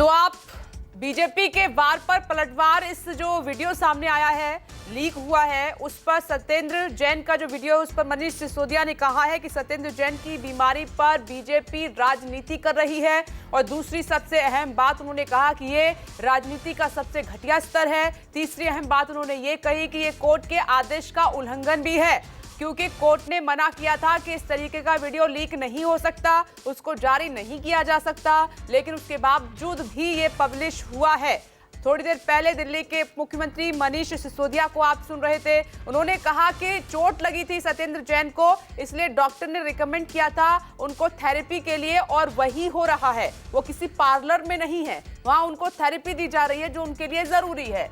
तो आप बीजेपी के वार पर पलटवार, इस जो वीडियो सामने आया है, लीक हुआ है, उस पर सत्येंद्र जैन का जो वीडियो है उस पर मनीष सिसोदिया ने कहा है कि सत्येंद्र जैन की बीमारी पर बीजेपी राजनीति कर रही है। और दूसरी सबसे अहम बात उन्होंने कहा कि ये राजनीति का सबसे घटिया स्तर है। तीसरी अहम बात उन्होंने ये कही कि ये कोर्ट के आदेश का उल्लंघन भी है, क्योंकि कोर्ट ने मना किया था कि इस तरीके का वीडियो लीक नहीं हो सकता, उसको जारी नहीं किया जा सकता, लेकिन उसके बावजूद भी ये पब्लिश हुआ है। थोड़ी देर पहले दिल्ली के मुख्यमंत्री मनीष सिसोदिया को आप सुन रहे थे, उन्होंने कहा कि चोट लगी थी सत्येंद्र जैन को, इसलिए डॉक्टर ने रिकमेंड किया था उनको थेरेपी के लिए, और वही हो रहा है। वो किसी पार्लर में नहीं है, वहां उनको थेरेपी दी जा रही है जो उनके लिए जरूरी है।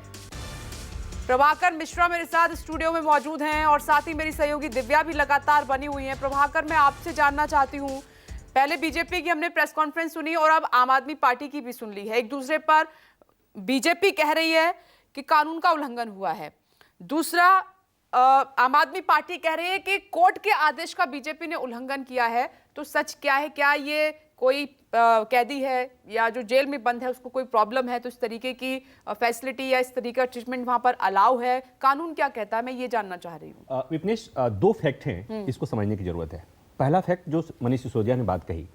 प्रभाकर मिश्रा मेरे साथ स्टूडियो में मौजूद हैं और साथ ही मेरी सहयोगी दिव्या भी लगातार बनी हुई हैं। प्रभाकर, मैं आपसे जानना चाहती हूं, पहले बीजेपी की हमने प्रेस कॉन्फ्रेंस सुनी और अब आम आदमी पार्टी की भी सुन ली है। एक दूसरे पर बीजेपी कह रही है कि कानून का उल्लंघन हुआ है, दूसरा आम आदमी पार्टी कह रही है कि कोर्ट के आदेश का बीजेपी ने उल्लंघन किया है। तो सच क्या है? क्या ये कोई कैदी है या जो जेल में बंद है उसको कोई प्रॉब्लम है तो इस तरीके की फैसिलिटी या इस तरीके का ट्रीटमेंट वहां पर अलाउ है? कानून क्या कहता है, मैं ये जानना चाह रही हूँ। विपनेश, दो फैक्ट हैं, इसको समझने की जरूरत है। पहला फैक्ट जो मनीष सिसोदिया ने बात कही,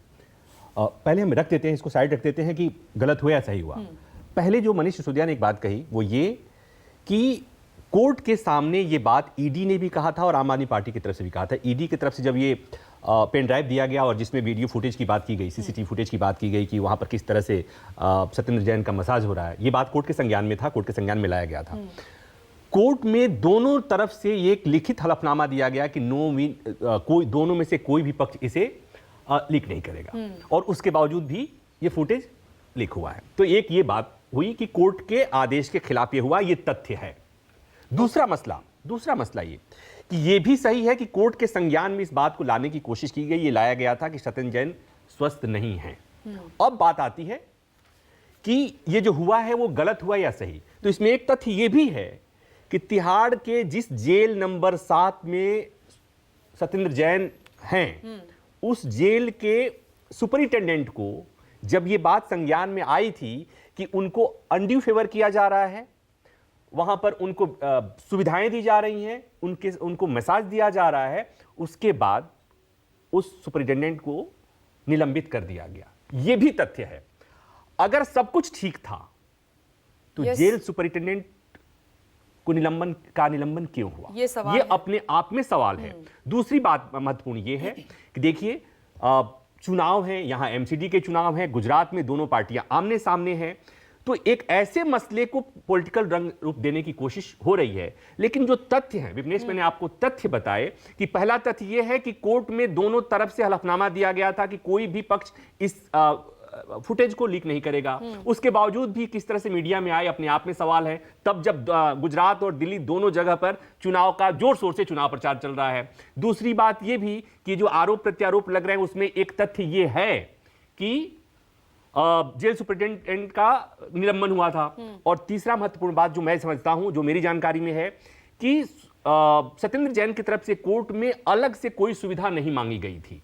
पहले हम रख देते हैं, इसको साइड रख देते हैं कि गलत हुआ या सही हुआ। पहले जो मनीष सिसोदिया ने एक बात कही वो ये कि कोर्ट के सामने ये बात ईडी ने भी कहा था और आम आदमी पार्टी की तरफ से भी कहा था। ईडी की तरफ से जब ये पेन ड्राइव दिया गया और जिसमें वीडियो फुटेज की बात की गई, सीसीटीवी फुटेज की बात की गई कि वहां पर किस तरह से सत्येंद्र जैन का मसाज हो रहा है, ये बात कोर्ट के संज्ञान में था, कोर्ट के संज्ञान में लाया गया था। कोर्ट में दोनों तरफ से एक लिखित हलफनामा दिया गया कि कोई दोनों में से कोई भी पक्ष इसे लीक नहीं करेगा, और उसके बावजूद भी ये फुटेज लीक हुआ है। तो एक ये बात हुई कि कोर्ट के आदेश के खिलाफ ये हुआ, ये तथ्य है। दूसरा मसला ये कि ये भी सही है कि कोर्ट के संज्ञान में इस बात को लाने की कोशिश की गई, ये लाया गया था कि सत्येंद्र जैन स्वस्थ नहीं है। अब बात आती है कि ये जो हुआ है वो गलत हुआ या सही। तो इसमें एक तथ्य ये भी है कि तिहाड़ के जिस जेल नंबर 7 में सत्येंद्र जैन हैं, उस जेल के सुपरिटेंडेंट को जब ये बात संज्ञान में आई थी कि उनको अनड्यू फेवर किया जा रहा है, वहां पर उनको सुविधाएं दी जा रही हैं, उनको मसाज दिया जा रहा है, उसके बाद उस सुपरिटेंडेंट को निलंबित कर दिया गया। यह भी तथ्य है। अगर सब कुछ ठीक था तो जेल सुपरिटेंडेंट को निलंबन क्यों हुआ? ये अपने आप में सवाल है। दूसरी बात महत्वपूर्ण यह है कि देखिए, चुनाव है, यहां एमसीडी के चुनाव है, गुजरात में दोनों पार्टियां आमने सामने हैं, तो एक ऐसे मसले को पॉलिटिकल रंग रूप देने की कोशिश हो रही है। लेकिन जो तथ्य है विपनेश, मैंने आपको तथ्य बताए कि पहला तथ्य यह है कि कोर्ट में दोनों तरफ से हलफनामा दिया गया था कि कोई भी पक्ष इस फुटेज को लीक नहीं करेगा। उसके बावजूद भी किस तरह से मीडिया में आए, अपने आप में सवाल है। तब जब गुजरात और दिल्ली दोनों जगह पर चुनाव का जोर शोर से चुनाव प्रचार चल रहा है। दूसरी बात यह भी कि जो आरोप प्रत्यारोप लग रहे हैं उसमें एक तथ्य यह है कि जेल सुपरिटेंडेंट का निलंबन हुआ था। और तीसरा महत्वपूर्ण बात जो मैं समझता हूं, जो मेरी जानकारी में है, कि सत्येंद्र जैन की तरफ से कोर्ट में अलग से कोई सुविधा नहीं मांगी गई थी।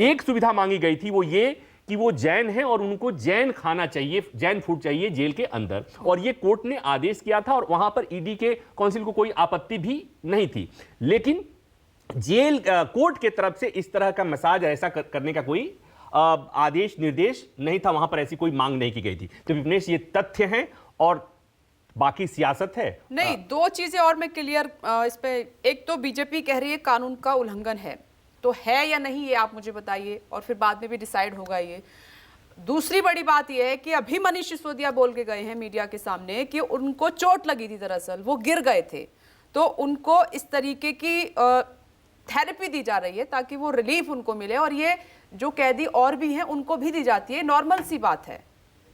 एक सुविधा मांगी गई थी, वो ये कि वो जैन है और उनको जैन खाना चाहिए, जैन फूड चाहिए जेल के अंदर, और ये कोर्ट ने आदेश किया था और वहां पर ईडी के काउंसिल को कोई आपत्ति भी नहीं थी। लेकिन जेल कोर्ट के तरफ से इस तरह का मसाज ऐसा करने का कोई आदेश निर्देश नहीं था, वहां पर ऐसी कोई मांग नहीं की गई थी। तो विपनेश, ये तथ्य हैं और बाकी सियासत है। नहीं, दो चीजें और मैं क्लियर इस पे, एक तो बीजेपी कह रही है कानून का उल्लंघन है, तो है या नहीं ये आप मुझे बताइए और फिर बाद में भी डिसाइड होगा ये। दूसरी बड़ी बात यह है कि अभी मनीष सिसोदिया बोल के गए हैं मीडिया के सामने कि उनको चोट लगी थी, दरअसल वो गिर गए थे, तो उनको इस तरीके की थेरेपी दी जा रही है ताकि वो रिलीफ उनको मिले, और ये जो कैदी और भी हैं उनको भी दी जाती है, नॉर्मल सी बात है।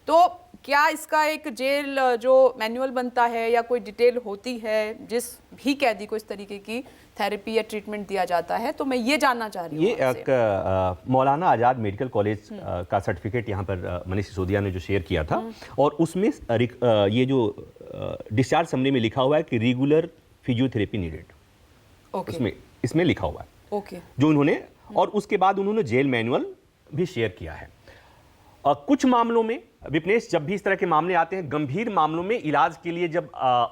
तो क्या इसका एक जेल जो मैनुअल बनता है या कोई डिटेल होती है जिस भी कैदी को इस तरीके की थेरेपी या ट्रीटमेंट दिया जाता है? तो मैं ये जानना चाह रही हूँ। ये एक मौलाना आजाद मेडिकल कॉलेज का सर्टिफिकेट यहाँ पर मनीष सिसोदिया ने जो शेयर किया था, और उसमें ये जो डिस्चार्ज समरी में लिखा हुआ है कि रेगुलर फिजियोथेरेपी नीडेड, इसमें लिखा हुआ है जो उन्होंने, और उसके बाद उन्होंने जेल मैनुअल भी शेयर किया है। कुछ मामलों में विपनेश, जब भी इस तरह के मामले आते हैं, गंभीर मामलों में इलाज के लिए जब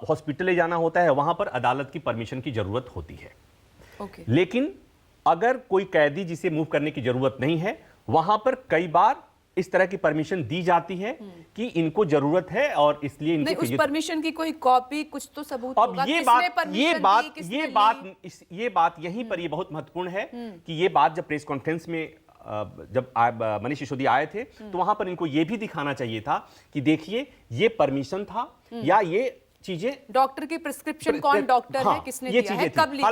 हॉस्पिटल ले जाना होता है, वहां पर अदालत की परमिशन की जरूरत होती है। लेकिन अगर कोई कैदी जिसे मूव करने की जरूरत नहीं है, वहां पर कई बार इस तरह की परमिशन दी जाती है कि इनको जरूरत है और इसलिए नहीं, उस परमिशन की कोई कॉपी, कुछ तो सबूत अब होगा। ये बात यहीं पर ये बहुत महत्वपूर्ण है कि ये बात जब प्रेस कॉन्फ्रेंस में जब मनीष सिसोदिया आए थे तो वहां पर इनको ये भी दिखाना चाहिए था कि देखिए ये परमिशन था या ये चीजें, डॉक्टर की प्रिस्क्रिप्शन, कौन डॉक्टर है, किसने दिया है, कब ली।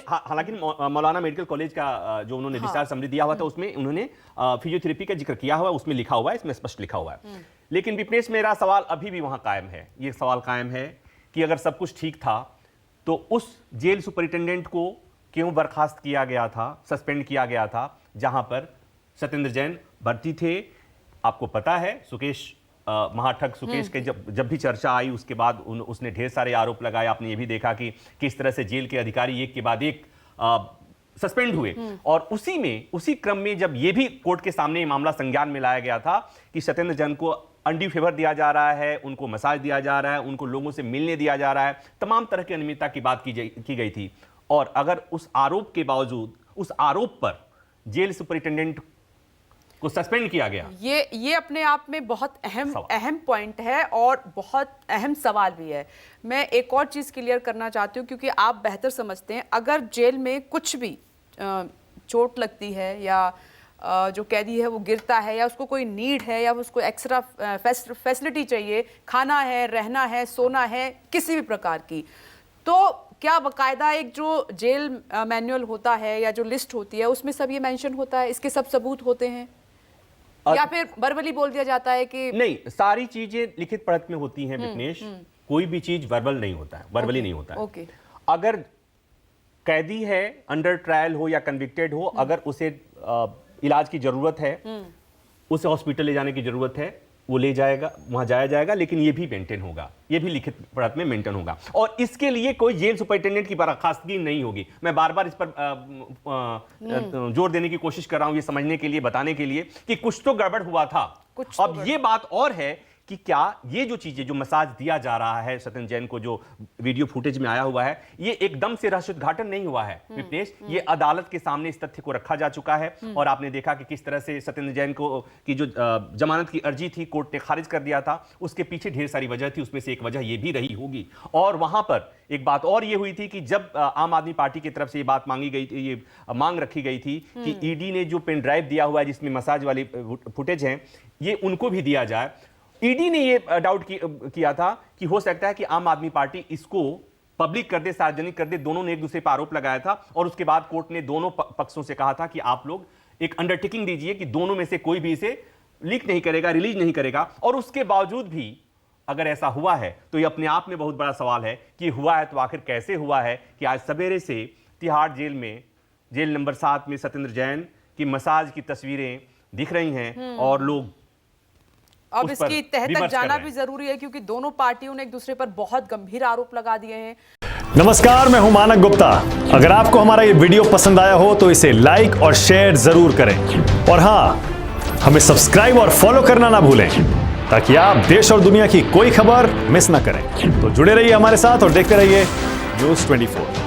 हालांकि मौलाना मेडिकल कॉलेज का जो उन्होंने डिस्चार्ज समरी दिया हुआ था उसमें उन्होंने फिजियोथेरेपी का जिक्र किया हुआ है, उसमें लिखा हुआ है, इसमें स्पष्ट लिखा हुआ है। लेकिन विपनेश, मेरा सवाल अभी भी वहां कायम है, ये सवाल कायम है कि अगर सब कुछ ठीक था तो उस जेल सुपरिटेंडेंट को क्यों बर्खास्त किया गया था, सस्पेंड किया गया था, जहां पर सत्येंद्र जैन भर्ती थे। आपको पता है सुकेश महाठग सुकेश के जब भी चर्चा आई उसके बाद उसने ढेर सारे आरोप लगाए। आपने ये भी देखा कि किस तरह से जेल के अधिकारी एक के बाद एक सस्पेंड हुए, और उसी क्रम में जब ये भी कोर्ट के सामने मामला संज्ञान में लाया गया था कि सत्येंद्र जैन को अनड्यू फेवर दिया जा रहा है, उनको मसाज दिया जा रहा है, उनको लोगों से मिलने दिया जा रहा है, तमाम तरह की अनियमितता की बात की गई थी। और अगर उस आरोप के बावजूद उस आरोप पर जेल सुपरिटेंडेंट को सस्पेंड किया गया, ये अपने आप में बहुत अहम पॉइंट है और बहुत अहम सवाल भी है। मैं एक और चीज़ क्लियर करना चाहती हूँ, क्योंकि आप बेहतर समझते हैं, अगर जेल में कुछ भी चोट लगती है या जो कैदी है वो गिरता है या उसको कोई नीड है या उसको एक्स्ट्रा फैसिलिटी चाहिए, खाना है, रहना है, सोना है, किसी भी प्रकार की, तो क्या बकायदा एक जो जेल मैनुअल होता है या जो लिस्ट होती है उसमें सब ये मेंशन होता है, इसके सब सबूत होते हैं, या फिर वर्बली बोल दिया जाता है कि नहीं? सारी चीजें लिखित पढ़त में होती हैं विपनेश, कोई भी चीज वर्बल नहीं होता है, वर्बली नहीं होता है। अगर कैदी है, अंडर ट्रायल हो या कन्विक्टेड हो, अगर उसे इलाज की जरूरत है, उसे हॉस्पिटल ले जाने की जरूरत है, वो ले जाएगा, वहां जाया जाएगा, लेकिन ये भी मेंटेन होगा, ये भी लिखित पढ़त में मेंटेन होगा, और इसके लिए कोई जेल सुपरिटेंडेंट की बर्खास्तगी नहीं होगी। मैं बार बार इस पर जोर देने की कोशिश कर रहा हूं, ये समझने के लिए, बताने के लिए कि कुछ तो गड़बड़ हुआ था। अब ये बात और है कि क्या ये जो चीजें, जो मसाज दिया जा रहा है सत्येंद्र जैन को, जो वीडियो फुटेज में आया हुआ है, ये एकदम से रहस्योद्घाटन नहीं हुआ है विपनेश, ये अदालत के सामने इस तथ्य को रखा जा चुका है। और आपने देखा कि किस तरह से सत्येंद्र जैन को की जो जमानत की अर्जी थी कोर्ट ने खारिज कर दिया था, उसके पीछे ढेर सारी वजह थी, उसमें से एक वजह ये भी रही होगी। और वहां पर एक बात और ये हुई थी कि जब आम आदमी पार्टी की तरफ से ये बात मांगी गई थी, ये मांग रखी गई थी कि ईडी ने जो पेन ड्राइव दिया हुआ है जिसमें मसाज वाली फुटेज है, ये उनको भी दिया जाए। ईडी ने ये डाउट किया था कि हो सकता है कि आम आदमी पार्टी इसको पब्लिक कर दे, सार्वजनिक कर दे। दोनों ने एक दूसरे पर आरोप लगाया था और उसके बाद कोर्ट ने दोनों पक्षों से कहा था कि आप लोग एक अंडरटेकिंग दीजिए कि दोनों में से कोई भी इसे लीक नहीं करेगा, रिलीज नहीं करेगा। और उसके बावजूद भी अगर ऐसा हुआ है तो ये अपने आप में बहुत बड़ा सवाल है कि हुआ है तो आखिर कैसे हुआ है कि आज सवेरे से तिहाड़ जेल में, जेल नंबर 7 में सत्येंद्र जैन की मसाज की तस्वीरें दिख रही हैं और लोग अब इसकी तह तक जाना भी जरूरी है, क्योंकि दोनों पार्टियों ने एक दूसरे पर बहुत गंभीर आरोप लगा दिए हैं। नमस्कार, मैं हूं मानक गुप्ता। अगर आपको हमारा ये वीडियो पसंद आया हो तो इसे लाइक और शेयर जरूर करें, और हां, हमें सब्सक्राइब और फॉलो करना ना भूलें ताकि आप देश और दुनिया की कोई खबर मिस ना करें। तो जुड़े रहिए हमारे साथ और देखते रहिए न्यूज़ 24।